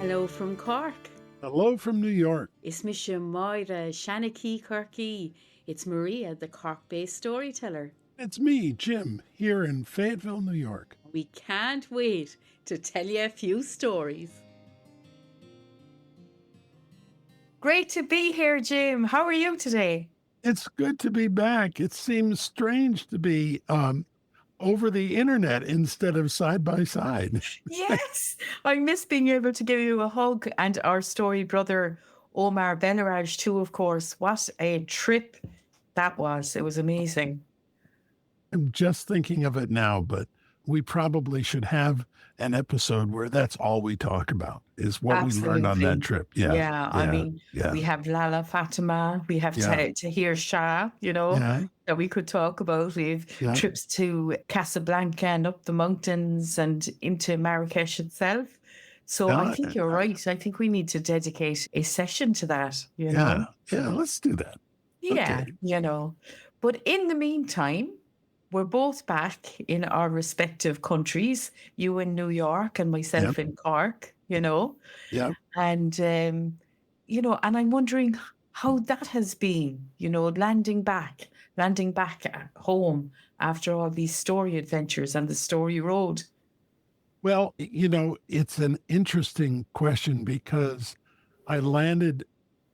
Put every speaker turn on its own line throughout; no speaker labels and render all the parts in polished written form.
Hello from Cork.
Hello from New York.
It's Misha Máire, Seanchaí Corcaí. It's Maria, the Cork-based storyteller.
It's me, Jim, here in Fayetteville, New York.
We can't wait to tell you a few stories.
Great to be here, Jim. How are you today?
It's good to be back. It seems strange to be over the internet instead of side by side.
Yes, I miss being able to give you a hug, and our story brother, Omar Benaraj, too, of course. What a trip that was. It was amazing.
I'm just thinking of it now, but we probably should have an episode where that's all we talk about is what we learned on that trip.
Yeah. I mean, we have Lala Fatima, we have Tahir Shah, that we could talk about. We have trips to Casablanca and up the mountains and into Marrakech itself. So I think you're right. I think we need to dedicate a session to that.
Yeah, let's do that.
Yeah,
Okay.
But in the meantime, we're both back in our respective countries, you in New York and myself in Cork,
Yeah.
And, and I'm wondering how that has been, landing back at home after all these story adventures and the story road.
Well, it's an interesting question because I landed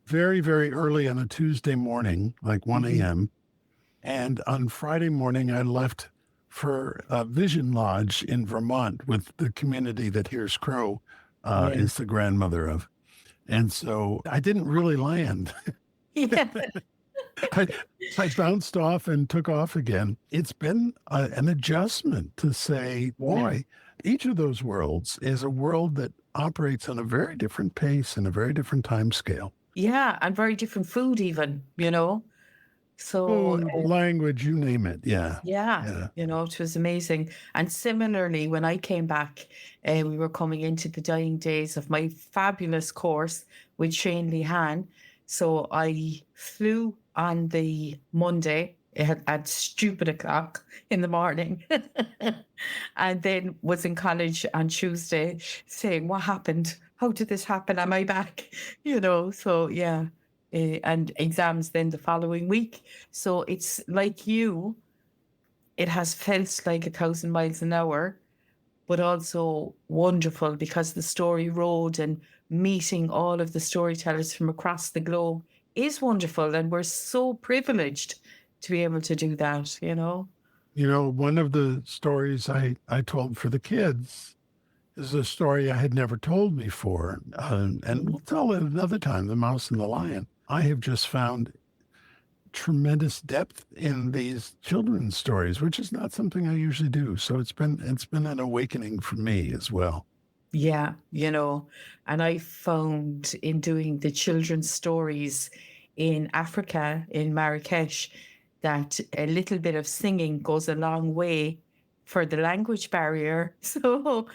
very, very early on a Tuesday morning, like 1 a.m. And on Friday morning, I left for a Vision Lodge in Vermont with the community that Here's Crow is the grandmother of. And so I didn't really land.
Yeah.
I bounced off and took off again. It's been an adjustment to say, boy, each of those worlds is a world that operates on a very different pace and a very different time scale.
Yeah, and very different food even, So
language, you name it. Yeah.
It was amazing. And similarly, when I came back, we were coming into the dying days of my fabulous course with Shane Lehan. So I flew on the Monday at stupid o'clock in the morning and then was in college on Tuesday saying, what happened? How did this happen? Am I back? So yeah. And exams then the following week. So it's like you, it has felt like 1,000 miles an hour, but also wonderful because the story road and meeting all of the storytellers from across the globe is wonderful. And we're so privileged to be able to do that,
One of the stories I told for the kids is a story I had never told before. And we'll tell it another time, The Mouse and the Lion. I have just found tremendous depth in these children's stories, which is not something I usually do. So it's been an awakening for me as well.
Yeah, and I found in doing the children's stories in Africa, in Marrakech, that a little bit of singing goes a long way for the language barrier. So,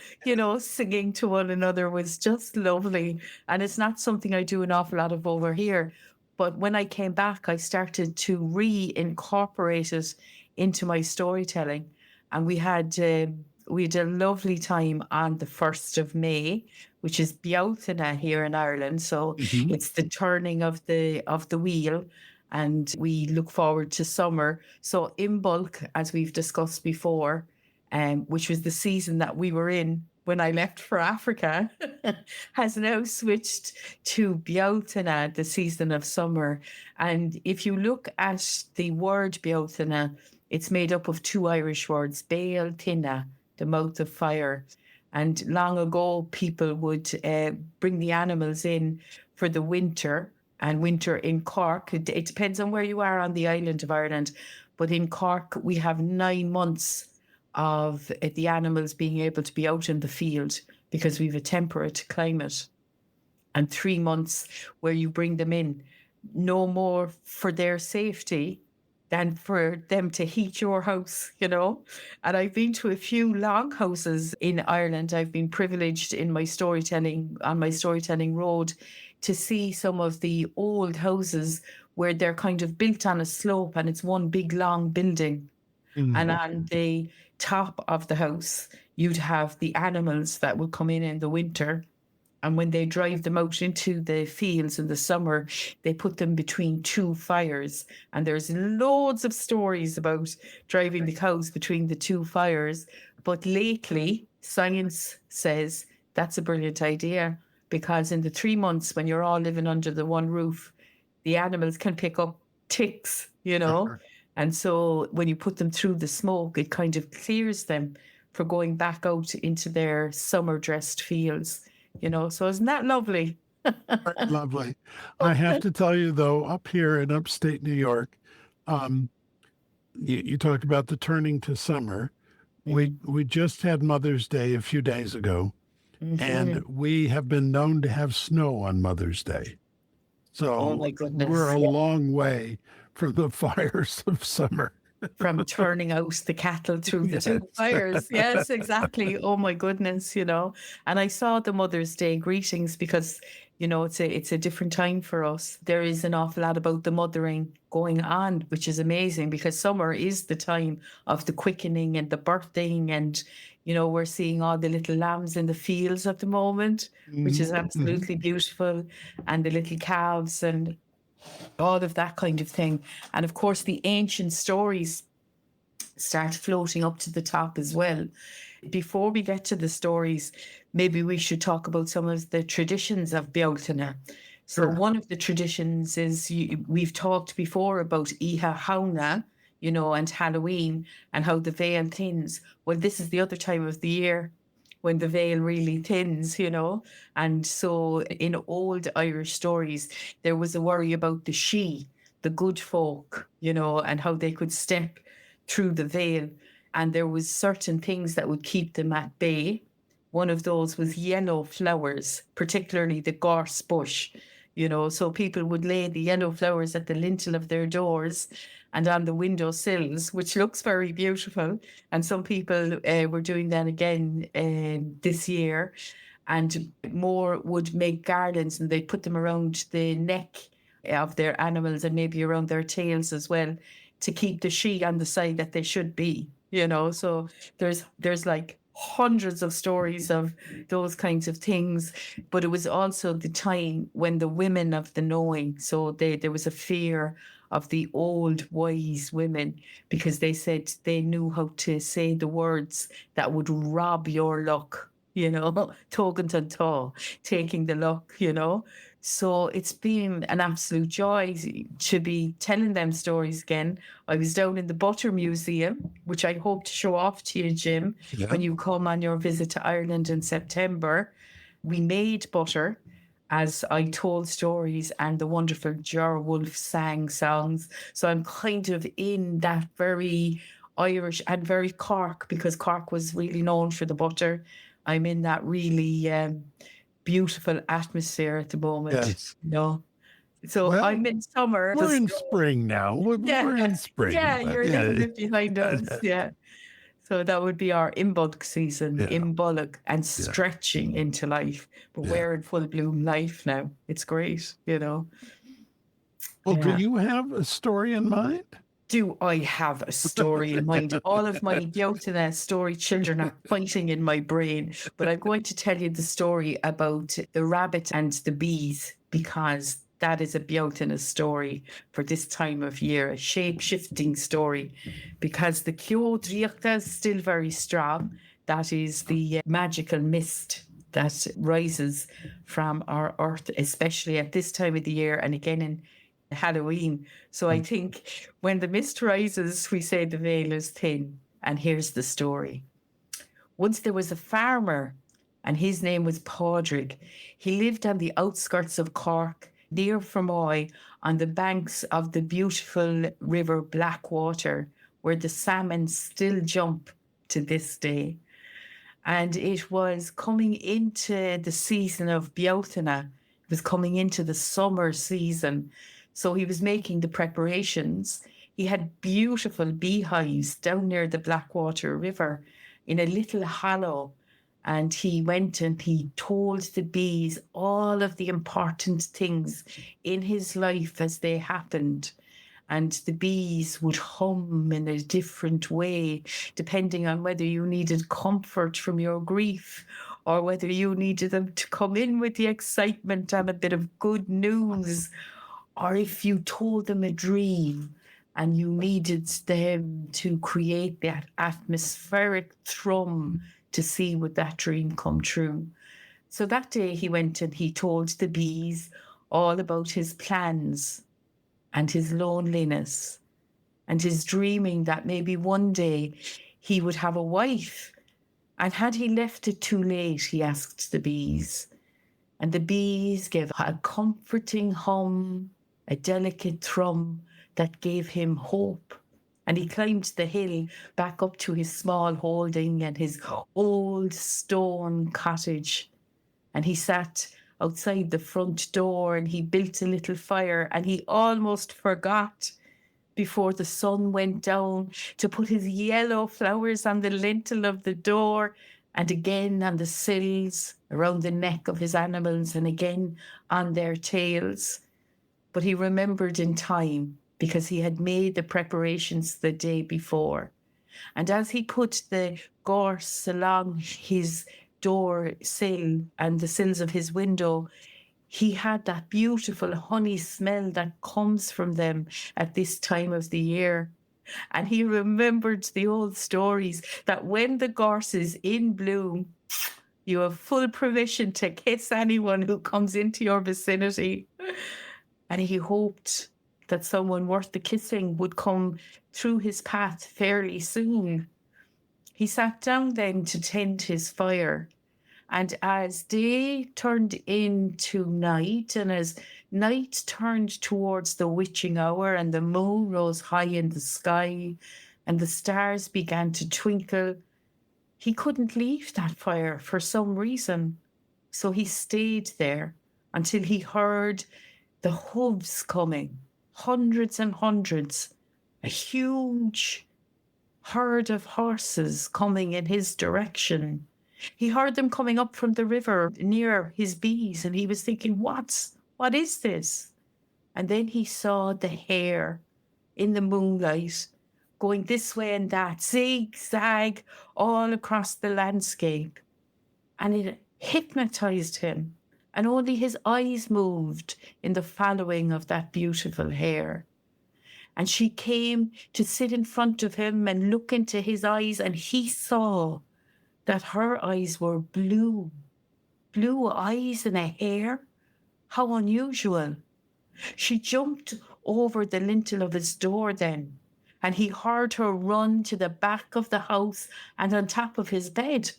singing to one another was just lovely. And it's not something I do an awful lot of over here. But when I came back, I started to reincorporate it into my storytelling. And we had a lovely time on the 1st of May, which is Bealtaine here in Ireland. So it's the turning of the wheel. And we look forward to summer. So in bulk, as we've discussed before, which was the season that we were in when I left for Africa, has now switched to Bealtaine, the season of summer. And if you look at the word Bealtaine, it's made up of 2 Irish words, Bealtaine, the mouth of fire. And long ago, people would bring the animals in for the winter, and winter in Cork, it depends on where you are on the island of Ireland, but in Cork, we have 9 months of the animals being able to be out in the field because we have a temperate climate, and 3 months where you bring them in, no more for their safety than for them to heat your house, And I've been to a few longhouses in Ireland. I've been privileged on my storytelling road to see some of the old houses where they're kind of built on a slope and it's one big long building. And on the top of the house, you'd have the animals that would come in the winter And when they drive them out into the fields in the summer, they put them between two fires. And there's loads of stories about driving the cows between the two fires. But lately, science says that's a brilliant idea, because in the 3 months when you're all living under the one roof, the animals can pick up ticks, And so when you put them through the smoke, it kind of clears them for going back out into their summer-dressed fields. So isn't that lovely?
Lovely. I have to tell you, though, up here in upstate New York, you talked about the turning to summer. We just had Mother's Day a few days ago, and we have been known to have snow on Mother's Day. So
Oh my goodness.
we're a long way from the fires of summer.
From turning out the cattle through the two fires. Yes, exactly. Oh my goodness, And I saw the Mother's Day greetings because, it's a different time for us. There is an awful lot about the mothering going on, which is amazing because summer is the time of the quickening and the birthing. And, we're seeing all the little lambs in the fields at the moment, which is absolutely beautiful. And the little calves and all of that kind of thing. And of course, the ancient stories start floating up to the top as well. Before we get to the stories, maybe we should talk about some of the traditions of Bealtaine. So
Sure.
one of the traditions is, we've talked before about Iha, and Halloween and how the veil thins. Well, this is the other time of the year when the veil really thins, And so in old Irish stories, there was a worry about the she, the good folk, and how they could step through the veil. And there was certain things that would keep them at bay. One of those was yellow flowers, particularly the gorse bush, So people would lay the yellow flowers at the lintel of their doors and on the window sills, which looks very beautiful. And some people were doing that again this year. And more would make garlands and they'd put them around the neck of their animals and maybe around their tails as well to keep the she on the side that they should be, So there's like hundreds of stories of those kinds of things. But it was also the time when the women of the knowing, so there was a fear of the old wise women because they said they knew how to say the words that would rob your luck, tógaint and tógaint, taking the luck, So it's been an absolute joy to be telling them stories again. I was down in the Butter Museum, which I hope to show off to you, Jim, when you come on your visit to Ireland in September. We made butter as I told stories, and the wonderful Ger Wolf sang songs. So I'm kind of in that very Irish and very Cork, because Cork was really known for the butter. I'm in that really beautiful atmosphere at the moment.
Yes.
So
Well,
I'm in summer.
We're in spring now. We're in spring.
Yeah,
but
you're a little bit behind us. Yeah. So that would be our imbulk season, imbulk, and stretching into life. But we're in full bloom life now. It's great,
Well, do you have a story in mind?
Do I have a story in mind? All of my Bealtaine story children are fighting in my brain. But I'm going to tell you the story about the rabbit and the bees, because that is a Bealtaine story for this time of year, a shape-shifting story, because the t-ádh is still very strong. That is the magical mist that rises from our earth, especially at this time of the year and again in Halloween. So I think when the mist rises, we say the veil is thin. And here's the story. Once there was a farmer, and his name was Pádraig. He lived on the outskirts of Cork, near Fermoy, on the banks of the beautiful river Blackwater, where the salmon still jump to this day. And it was coming into the season of Bealtaine. It was coming into the summer season. So he was making the preparations. He had beautiful beehives down near the Blackwater River in a little hollow. And he went and he told the bees all of the important things in his life as they happened. And the bees would hum in a different way, depending on whether you needed comfort from your grief or whether you needed them to come in with the excitement and a bit of good news, or if you told them a dream and you needed them to create that atmospheric thrum to see would that dream come true. So that day he went and he told the bees all about his plans and his loneliness and his dreaming that maybe one day he would have a wife. And had he left it too late, he asked the bees. And the bees gave a comforting hum, a delicate thrum that gave him hope. And he climbed the hill back up to his small holding and his old stone cottage. And he sat outside the front door and he built a little fire, and he almost forgot before the sun went down to put his yellow flowers on the lintel of the door, and again on the sills around the neck of his animals, and again on their tails. But he remembered in time because he had made the preparations the day before. And as he put the gorse along his door sill and the sills of his window, he had that beautiful honey smell that comes from them at this time of the year. And he remembered the old stories that when the gorse is in bloom, you have full permission to kiss anyone who comes into your vicinity. And he hoped that someone worth the kissing would come through his path fairly soon. He sat down then to tend his fire. And as day turned into night, and as night turned towards the witching hour, and the moon rose high in the sky, and the stars began to twinkle, he couldn't leave that fire for some reason. So he stayed there until he heard the hooves coming, hundreds and hundreds, a huge herd of horses coming in his direction. He heard them coming up from the river near his bees, and he was thinking, what is this? And then he saw the hare in the moonlight going this way and that, zigzag all across the landscape. And it hypnotized him, and only his eyes moved in the following of that beautiful hare. And she came to sit in front of him and look into his eyes, and he saw that her eyes were blue. Blue eyes in a hare? How unusual. She jumped over the lintel of his door then, and he heard her run to the back of the house and on top of his bed.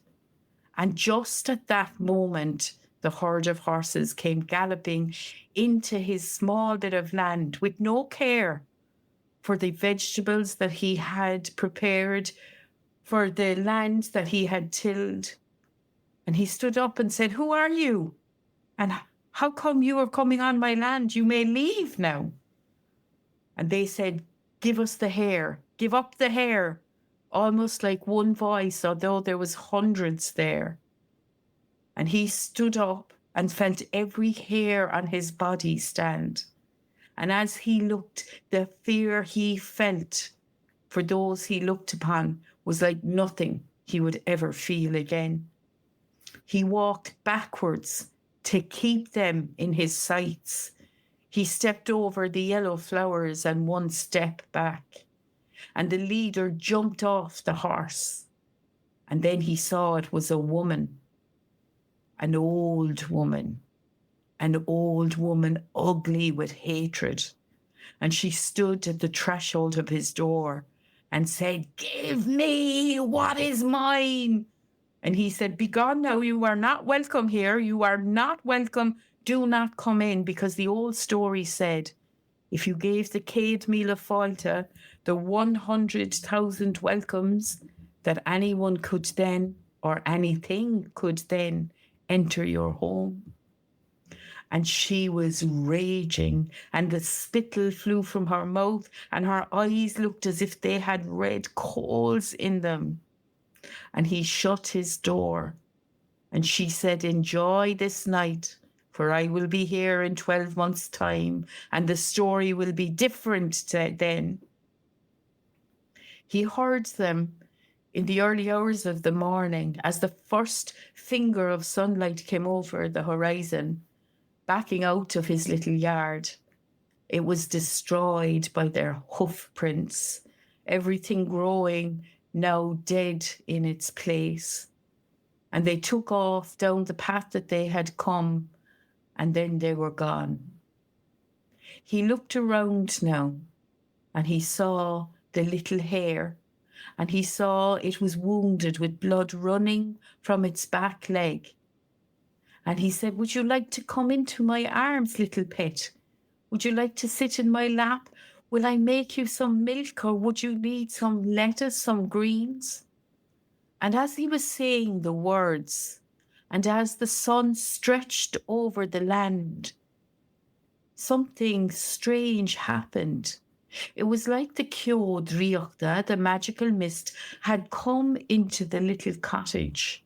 And just at that moment, the herd of horses came galloping into his small bit of land with no care for the vegetables that he had prepared, for the land that he had tilled. And he stood up and said, "Who are you? And how come you are coming on my land? You may leave now." And they said, "Give us the hare, give up the hare," almost like one voice, although there was hundreds there. And he stood up and felt every hair on his body stand. And as he looked, the fear he felt for those he looked upon was like nothing he would ever feel again. He walked backwards to keep them in his sights. He stepped over the yellow flowers and one step back, and the leader jumped off the horse. And then he saw it was a woman, an old woman ugly with hatred. And she stood at the threshold of his door and said, "Give me what is mine." And he said, "Begone now, you are not welcome here. You are not welcome. Do not come in," because the old story said, if you gave the Céad Míle Fáilte, the 100,000 welcomes, that anyone could then, or anything could then, enter your home. And she was raging, and the spittle flew from her mouth, and her eyes looked as if they had red coals in them. And he shut his door, and she said, "Enjoy this night, for I will be here in 12 months' time, and the story will be different then." He heard them in the early hours of the morning, as the first finger of sunlight came over the horizon, backing out of his little yard, it was destroyed by their hoof prints, everything growing now dead in its place. And they took off down the path that they had come, and then they were gone. He looked around now, and he saw the little hare, and he saw it was wounded with blood running from its back leg. And he said, "Would you like to come into my arms, little pet? Would you like to sit in my lap? Will I make you some milk, or would you need some lettuce, some greens?" And as he was saying the words, and as the sun stretched over the land, something strange happened. It was like the t-ádh, the magical mist, had come into the little cottage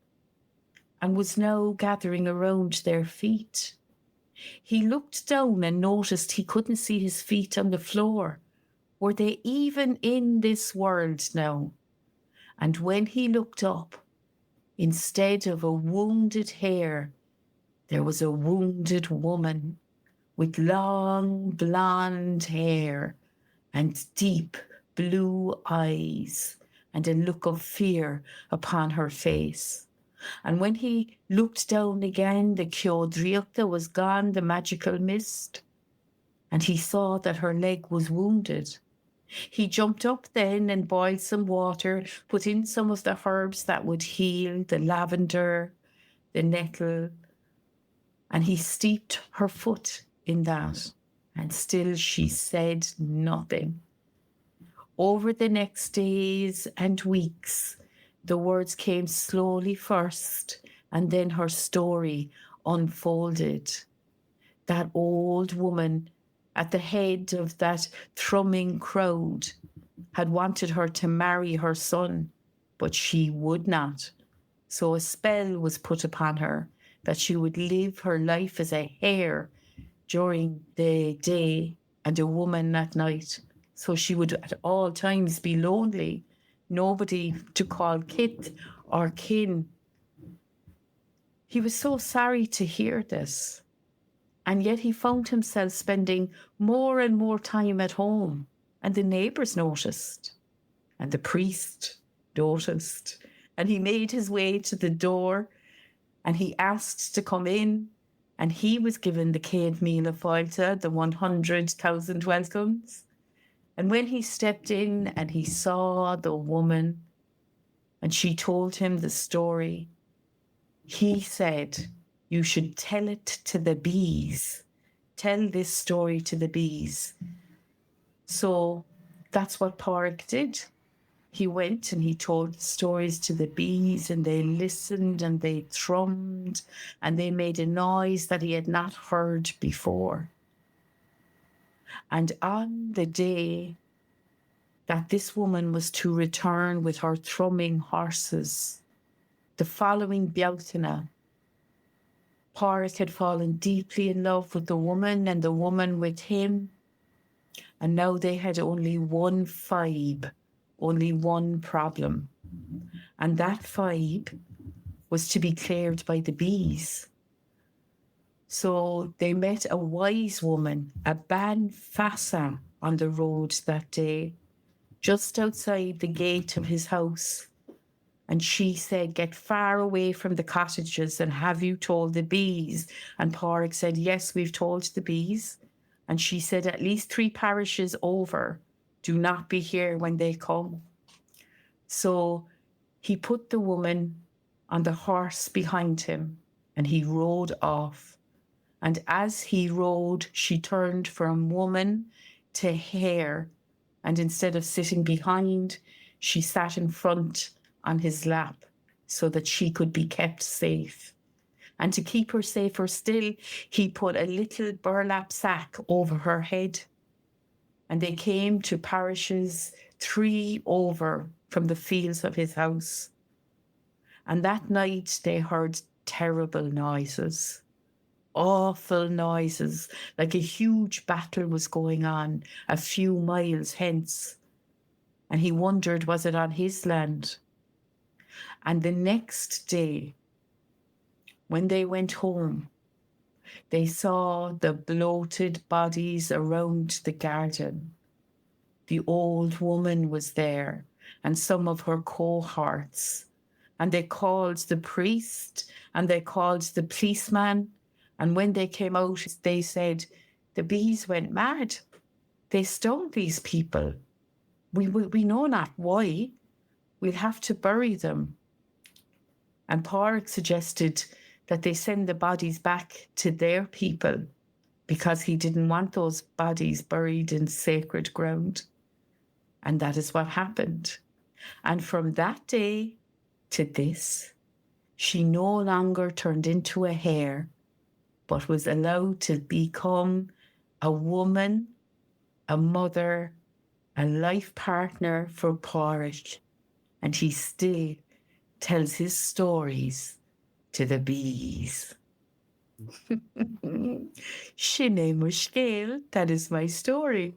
and was now gathering around their feet. He looked down and noticed he couldn't see his feet on the floor. Were they even in this world now? And when he looked up, instead of a wounded hare, there was a wounded woman with long blonde hair and deep blue eyes and a look of fear upon her face. And when he looked down again, the t-ádh was gone, the magical mist, and he saw that her leg was wounded. He jumped up then and boiled some water, put in some of the herbs that would heal, the lavender, the nettle, and he steeped her foot in that, and still she said nothing. Over the next days and weeks, the words came slowly first, and then her story unfolded. That old woman at the head of that thrumming crowd had wanted her to marry her son, but she would not. So a spell was put upon her that she would live her life as a hare during the day and a woman at night. So she would at all times be lonely, nobody to call kith or kin. He was so sorry to hear this, and yet he found himself spending more and more time at home, and the neighbours noticed, and the priest noticed, and he made his way to the door, and he asked to come in, and he was given the céad míle fáilte, the 100,000 welcomes. And when he stepped in and he saw the woman and she told him the story, he said, "You should tell it to the bees. Tell this story to the bees." So that's what Pádraig did. He went and he told stories to the bees, and they listened and they thrummed and they made a noise that he had not heard before. And on the day that this woman was to return with her thrumming horses, the following Bealtaine, Pádraig had fallen deeply in love with the woman and the woman with him. And now they had only one fibe, only one problem. And that fibe was to be cleared by the bees. So they met a wise woman, a ban fassa, on the road that day, just outside the gate of his house. And she said, "Get far away from the cottages, and have you told the bees?" And Pádraig said, "Yes, we've told the bees." And she said, "At least 3 parishes over, do not be here when they come." So he put the woman on the horse behind him, and he rode off. And as he rode, she turned from woman to hare, and instead of sitting behind, she sat in front on his lap so that she could be kept safe. And to keep her safer still, he put a little burlap sack over her head. And they came to parishes 3 over from the fields of his house. And that night they heard terrible noises, awful noises, like a huge battle was going on a few miles hence. And he wondered, was it on his land? And the next day, when they went home, they saw the bloated bodies around the garden. The old woman was there and some of her cohorts. And they called the priest and they called the policeman. And when they came out, they said, the bees went mad. They stoned these people. We know not why. We'll have to bury them. And Pádraig suggested that they send the bodies back to their people because he didn't want those bodies buried in sacred ground. And that is what happened. And from that day to this, she no longer turned into a hare, but was allowed to become a woman, a mother, a life partner for Pádraig. And he still tells his stories to the bees. Shine mushkil, that is my story.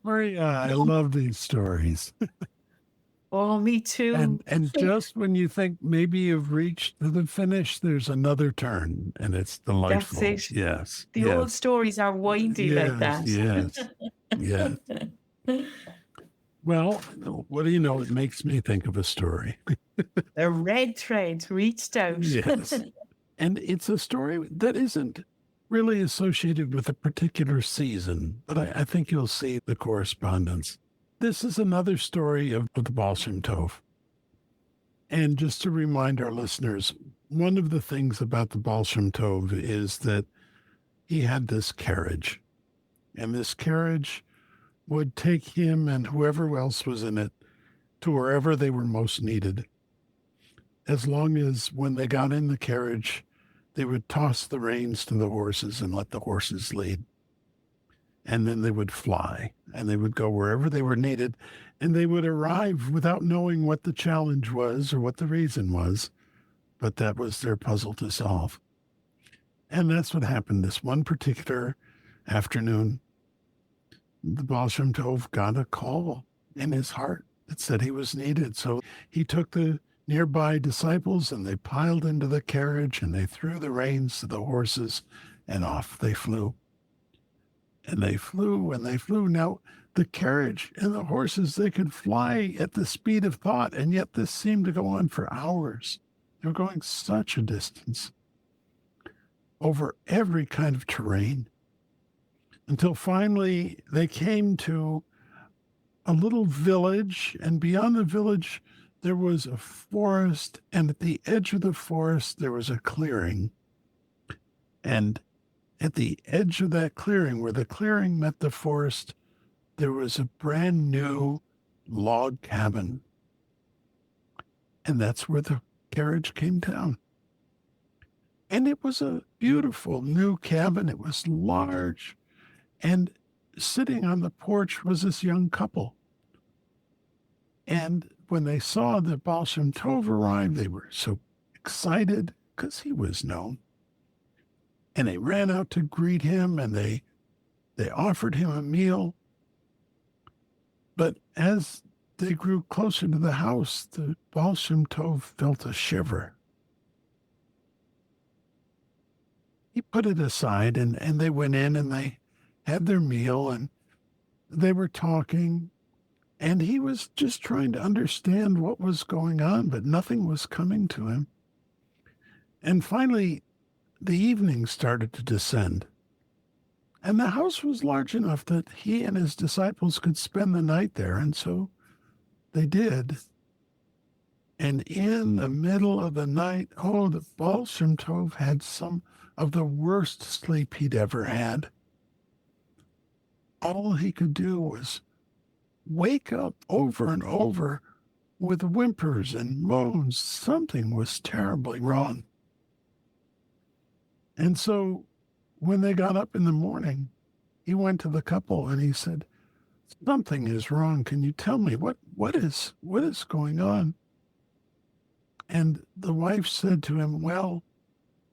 Maria, I love these stories.
Oh, me too.
And just when you think maybe you've reached the finish, there's another turn, and it's delightful.
That's it.
Yes.
The
yes.
old stories are windy like that.
Yes. Well, what do you know? It makes me think of a story.
The red thread reached out.
Yes. And it's a story that isn't really associated with a particular season, but I think you'll see the correspondence. This is another story of the Baal Shem Tov. And just to remind our listeners, one of the things about the Baal Shem Tov is that he had this carriage. And this carriage would take him and whoever else was in it to wherever they were most needed. As long as when they got in the carriage, they would toss the reins to the horses and let the horses lead. And then they would fly and they would go wherever they were needed. And they would arrive without knowing what the challenge was or what the reason was. But that was their puzzle to solve. And that's what happened this one particular afternoon. The Baal Shem Tov got a call in his heart that said he was needed. So he took the nearby disciples and they piled into the carriage and they threw the reins to the horses and off they flew. And they flew and they flew. Now, the carriage and the horses, they could fly at the speed of thought, and yet this seemed to go on for hours. They were going such a distance over every kind of terrain until finally they came to a little village, and beyond the village, there was a forest, and at the edge of the forest, there was a clearing. And at the edge of that clearing, where the clearing met the forest, there was a brand new log cabin. And that's where the carriage came down. And it was a beautiful new cabin. It was large. And sitting on the porch was this young couple. And when they saw that Baal Shem Tov arrived, they were so excited because he was known. And they ran out to greet him and they offered him a meal. But as they grew closer to the house, the Baal Shem Tov felt a shiver. He put it aside and they went in and they had their meal and they were talking. And he was just trying to understand what was going on, but nothing was coming to him. And finally, the evening started to descend. And the house was large enough that he and his disciples could spend the night there. And so they did. And in the middle of the night, the Baal Shem Tov had some of the worst sleep he'd ever had. All he could do was wake up over and over with whimpers and moans. Something was terribly wrong. And so when they got up in the morning, he went to the couple and he said, "Something is wrong. Can you tell me what is going on?" And the wife said to him, "Well,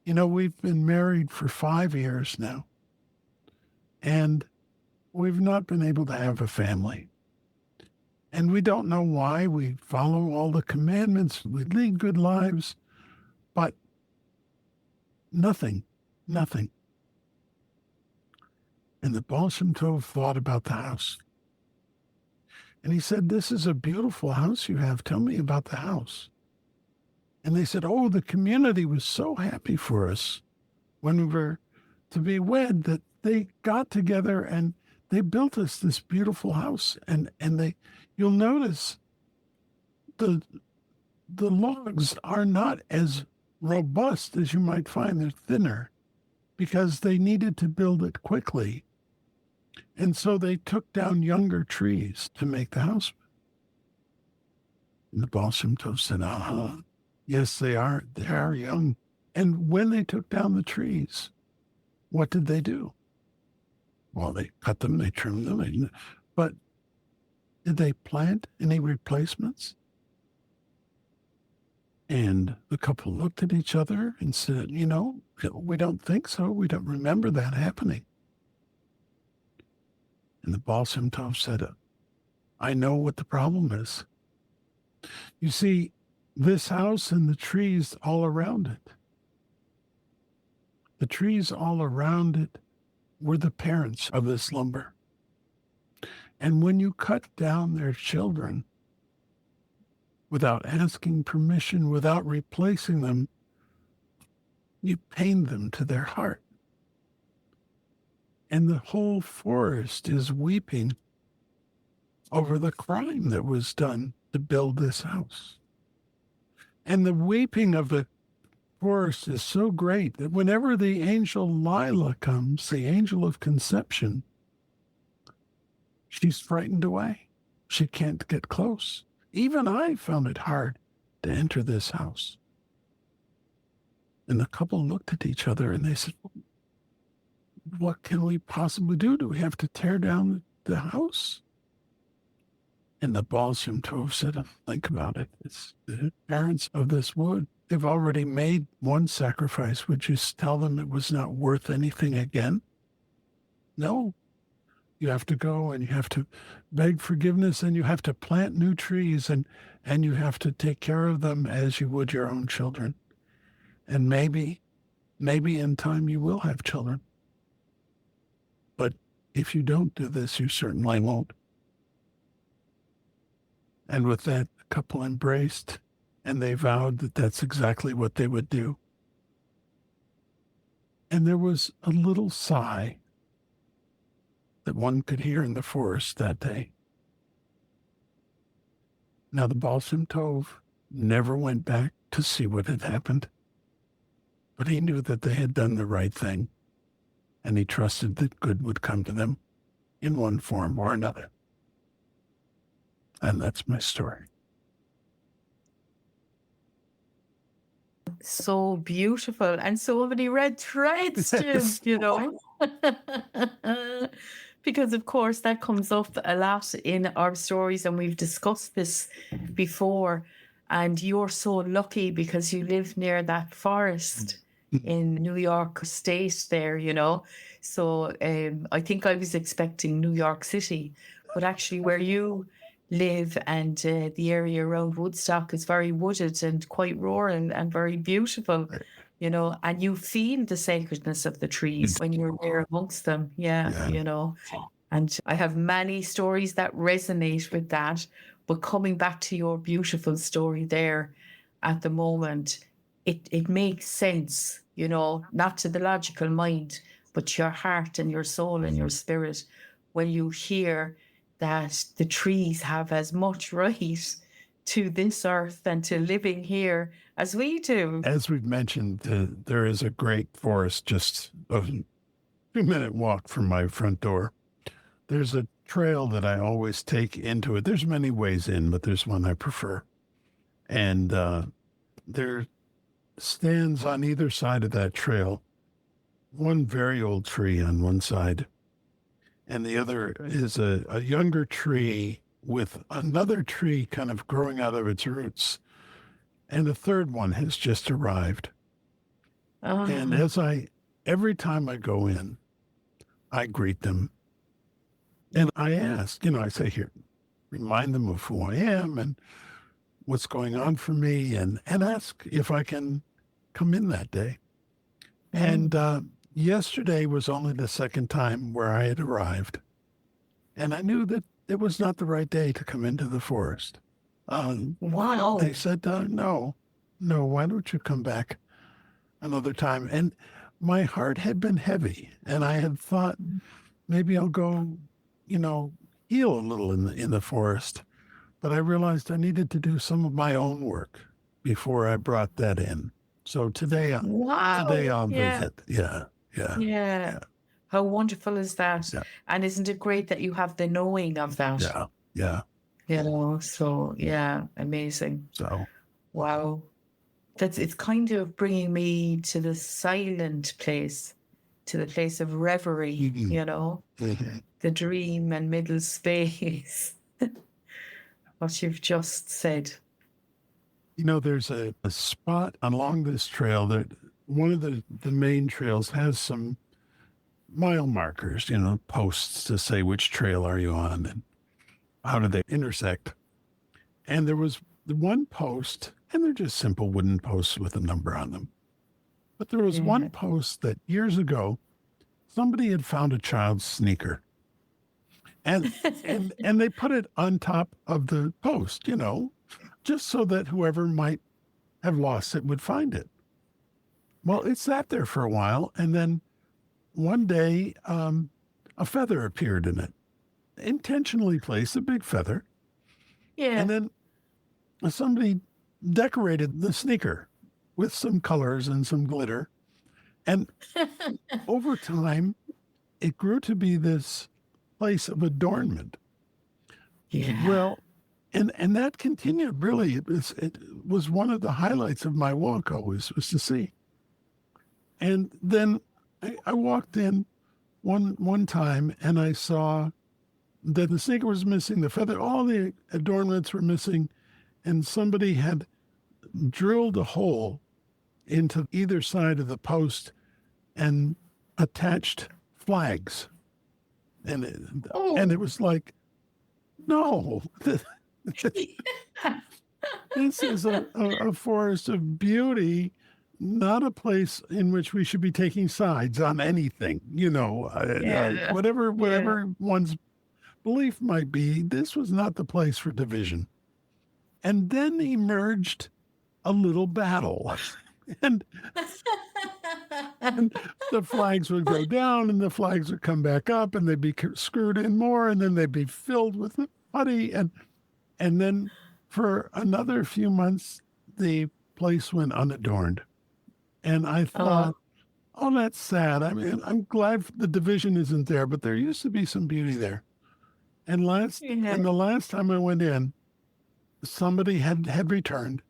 we've been married for 5 years now, and we've not been able to have a family. And we don't know why. We follow all the commandments. We lead good lives. But nothing. And the Baal Shem Tov thought about the house. And he said, this is a beautiful house you have. Tell me about the house. And they said, oh, the community was so happy for us when we were to be wed that they got together and they built us this beautiful house. And you'll notice the logs are not as robust as you might find. They're thinner because they needed to build it quickly. And so they took down younger trees to make the house. And the Baal Shem Tov said, yes, they are. They are young. And when they took down the trees, what did they do? Well, they cut them, they trimmed them. But did they plant any replacements? And the couple looked at each other and said, we don't think so. We don't remember that happening. And the Baal Shem Tov said, I know what the problem is. You see, this house and the trees all around it, the trees all around it were the parents of this lumber. And when you cut down their children without asking permission, without replacing them, you pain them to their heart. And the whole forest is weeping over the crime that was done to build this house. And the weeping of the forest is so great that whenever the angel Lila comes, the angel of conception, she's frightened away. She can't get close. Even I found it hard to enter this house. And the couple looked at each other and they said, what can we possibly do? Do we have to tear down the house? And the Baal Shem Tov said, think about it. It's the parents of this wood. They've already made one sacrifice. Would you tell them it was not worth anything again? No. You have to go and you have to beg forgiveness and you have to plant new trees and you have to take care of them as you would your own children. And maybe in time you will have children. But if you don't do this, you certainly won't. And with that, the couple embraced, and they vowed that that's exactly what they would do. And there was a little sigh that one could hear in the forest that day. Now, the Baal Shem Tov never went back to see what had happened, but he knew that they had done the right thing, and he trusted that good would come to them in one form or another. And that's my story.
So beautiful, and so many red threads, Jim, because of course that comes up a lot in our stories, and we've discussed this before. And you're so lucky because you live near that forest in New York State there, So I think I was expecting New York City, but actually where you live and the area around Woodstock is very wooded and quite rural and very beautiful, and you feel the sacredness of the trees when you're there amongst them. Yeah. And I have many stories that resonate with that. But coming back to your beautiful story there at the moment, it makes sense, not to the logical mind, but your heart and your soul and your spirit when you hear that the trees have as much right to this earth and to living here as we do.
As we've mentioned, there is a great forest just a 2-minute walk from my front door. There's a trail that I always take into it. There's many ways in, but there's one I prefer. And there stands on either side of that trail one very old tree on one side, and the other is a younger tree with another tree kind of growing out of its roots. And a third one has just arrived. And every time I go in, I greet them. And I ask, I say, here, remind them of who I am and what's going on for me, and ask if I can come in that day. And yesterday was only the second time where I had arrived. And I knew that it was not the right day to come into the forest.
Wow.
They said, no, why don't you come back another time? And my heart had been heavy, and I had thought maybe I'll go, heal a little in the forest. But I realized I needed to do some of my own work before I brought that in. So today I'll
Yeah.
visit. Yeah.
Yeah. How wonderful is that?
Yeah.
And isn't it great that you have the knowing of that?
Yeah.
So amazing.
So
Wow. It's kind of bringing me to the silent place, to the place of reverie,
mhm.
the dream and middle space. What you've just said.
There's a spot along this trail that one of the main trails has some mile markers, posts to say which trail are you on and how do they intersect. And there was the one post, and they're just simple wooden posts with a number on them. But there was one post that years ago, somebody had found a child's sneaker. And they put it on top of the post, just so that whoever might have lost it would find it. Well, it sat there for a while, and then one day a feather appeared in it, intentionally placed, a big feather.
Yeah.
And then somebody decorated the sneaker with some colors and some glitter. And over time, it grew to be this place of adornment.
Yeah.
Well, and that continued, really. It was one of the highlights of my walk always, was to see. And then I walked in one time, and I saw that the sneaker was missing, the feather, all the adornments were missing, and somebody had drilled a hole into either side of the post and attached flags. And it was like, no, this is a forest of beauty, not a place in which we should be taking sides on anything, whatever one's belief might be. This was not the place for division. And then emerged a little battle. And the flags would go down, and the flags would come back up, and they'd be screwed in more, and then they'd be filled with putty. And then for another few months, the place went unadorned. And I thought, that's sad. I mean, I'm glad the division isn't there, but there used to be some beauty there. And the last time I went in, somebody had returned,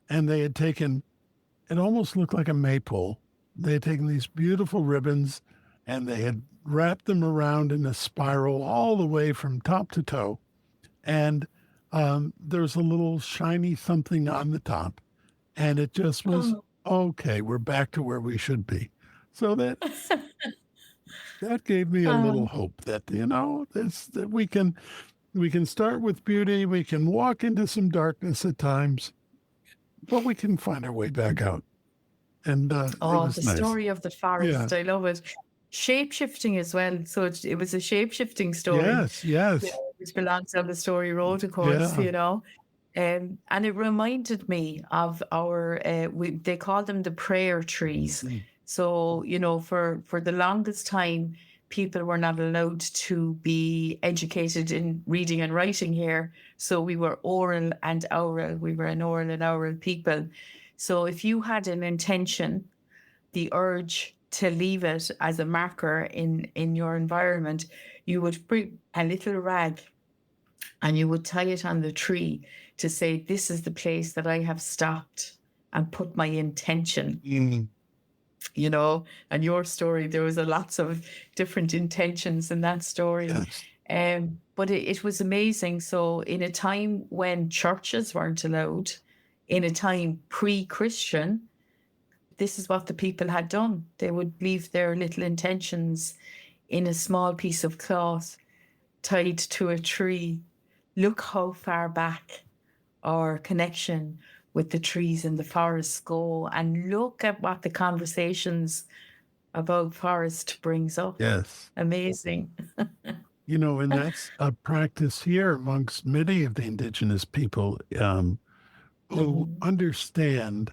and they had taken, it almost looked like a maypole. They had taken these beautiful ribbons, and they had wrapped them around in a spiral all the way from top to toe. And there was a little shiny something on the top. And it just was, okay, we're back to where we should be. So that gave me a little hope that, that we can start with beauty. We can walk into some darkness at times, but we can find our way back out. And it was
the
nice.
story of the forest.
Yeah.
I love it. Shape-shifting as well. So it was a shape-shifting story.
Yes.
Which belongs on the story road, of course, and it reminded me of our, they call them the prayer trees. So, for the longest time, people were not allowed to be educated in reading and writing here. So we were oral and oral. We were an oral and oral people. So if you had an intention, the urge to leave it as a marker in your environment, you would bring a little rag and you would tie it on the tree to say, this is the place that I have stopped and put my intention. And your story, there was lots of different intentions in that story.
Yes.
But it was amazing. So in a time when churches weren't allowed, in a time pre-Christian, this is what the people had done. They would leave their little intentions in a small piece of cloth tied to a tree look how far back our connection with the trees and the forests go, and look at what the conversations about forest brings up.
Yes.
Amazing.
And that's a practice here amongst many of the indigenous people who understand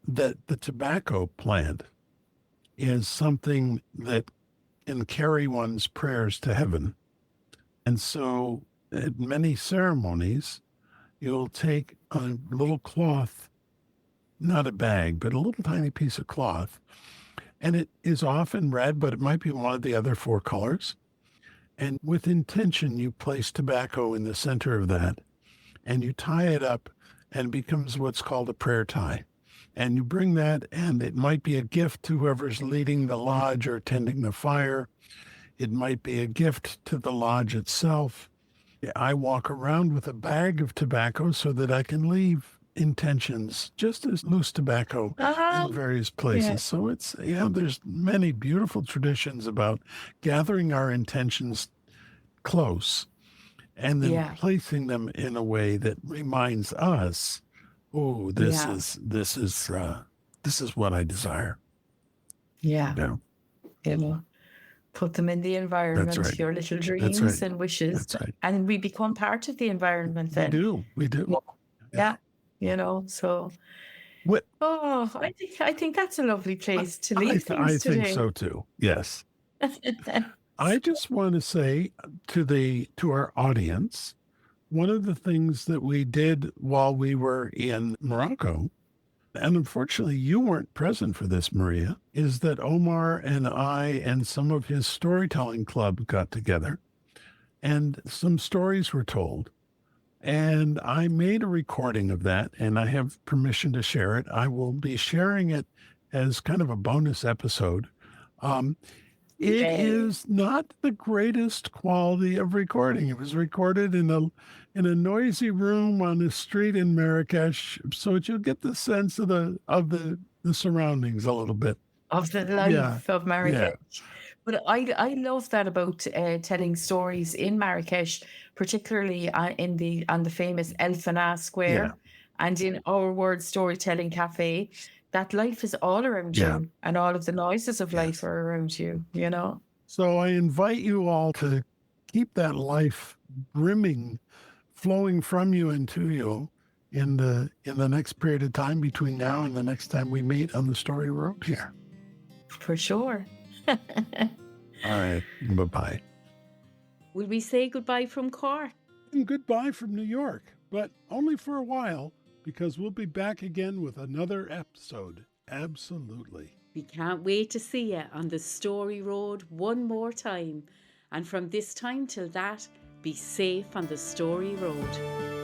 that the tobacco plant is something that can carry one's prayers to heaven. And so at many ceremonies, you'll take a little cloth, not a bag, but a little tiny piece of cloth. And it is often red, but it might be one of the other 4 colors. And with intention, you place tobacco in the center of that and you tie it up, and it becomes what's called a prayer tie. And you bring that, and it might be a gift to whoever's leading the lodge or tending the fire. It might be a gift to the lodge itself. I walk around with a bag of tobacco so that I can leave intentions, just as loose tobacco in various places.
Yeah.
So it's, there's many beautiful traditions about gathering our intentions close and then placing them in a way that reminds us, oh, this is what I desire.
Yeah. Put them in the environment, your little dreams and wishes.
That's right.
And we become part of the environment then.
We do.
Yeah. So I think that's a lovely place to leave things
I
today.
think so too. Yes. I just want to say to our audience, one of the things that we did while we were in Morocco, and unfortunately you weren't present for this, Maria, is that Omar and I and some of his storytelling club got together and some stories were told. And I made a recording of that, and I have permission to share it. I will be sharing it as kind of a bonus episode. It is not the greatest quality of recording. It was recorded in a noisy room on the street in Marrakech, so that you'll get the sense of the surroundings a little bit.
Of the life of Marrakech. Yeah. But I love that about telling stories in Marrakech, particularly on the famous El Fana Square and in our word storytelling cafe, that life is all around you and all of the noises of life are around you,
So I invite you all to keep that life brimming, flowing from you and to you in the next period of time between now and the next time we meet on the Story Road here.
For sure.
All right. Bye-bye.
Will we say goodbye from Cork?
And goodbye from New York, but only for a while, because we'll be back again with another episode. Absolutely.
We can't wait to see you on the Story Road one more time. And from this time till that, be safe on the Story Road.